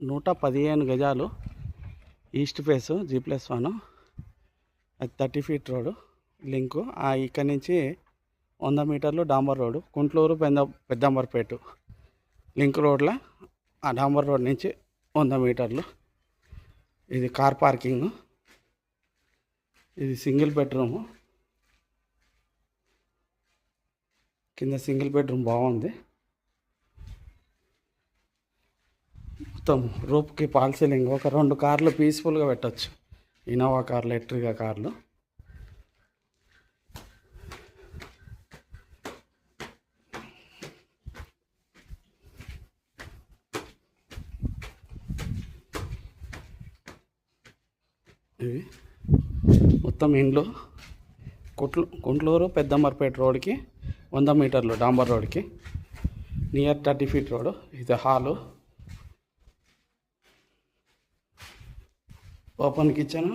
115 గజాలు east face G+1, అది 30 feet road link. ఇక్కడ నుంచి 100 మీటర్లు డాంబర్ రోడ్డు, కుంట్లూరు పెద్దంబర్పేట లింక్ రోడ్లో ఆ డాంబర్ రోడ్ నుంచి 100 మీటర్లు. ఇది కార్ పార్కింగ్. ఇది సింగిల్ బెడ్రూము, కింద సింగిల్ బెడ్రూమ్ బాగుంది. మొత్తం రూప్కి ఫాల్ సీలింగ్. ఒక 2 కార్లు పీస్ఫుల్గా పెట్టచ్చు, ఇన్నోవా కార్లు, ఎలక్ట్రికా కార్లు. ఇవి మొత్తం ఇండ్లు కుంట్లూరు పెద్దంబర్పేట రోడ్కి 100 మీటర్లు డాంబర్ రోడ్కి, నియర్ 30 ఫీట్ రోడ్డు. ఇది హాలు, ఓపెన్ కిచెన్,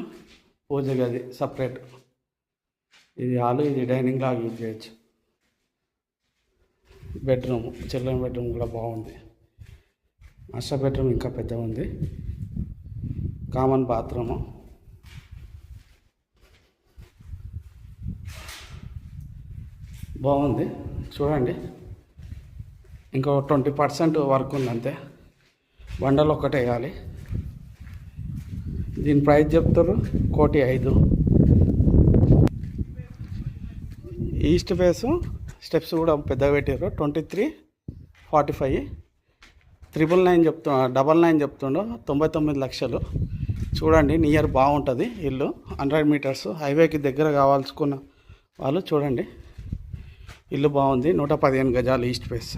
పూజ గది సపరేట్. ఇది హాలు, ఇది డైనింగ్ లాగా యూజ్ చేయొచ్చు. బెడ్రూమ్, చిల్డ్రన్ బెడ్రూమ్ కూడా బాగుంది. మాస్టర్ బెడ్రూమ్ ఇంకా పెద్దగా ఉంది. Common bathroom. బాగుంది చూడండి. ఇంకో 20% వర్క్ ఉంది అంతే. బండలు ఒక్కటే వేయాలి. దీని ప్రైస్ చెప్తారు 1,05,00,000. ఈస్ట్ ఫేసు స్టెప్స్ కూడా పెద్దగా పెట్టారు. 2345, 999 చెప్తా, 99 చెప్తుండో, 99 లక్షలు. చూడండి, నియర్ బాగుంటుంది ఇల్లు. 100 మీటర్స్ హైవేకి దగ్గర కావాల్సుకున్న వాళ్ళు చూడండి. ఇల్లు బాగుంది. 115 గజాలు ఈస్ట్ ఫేస్.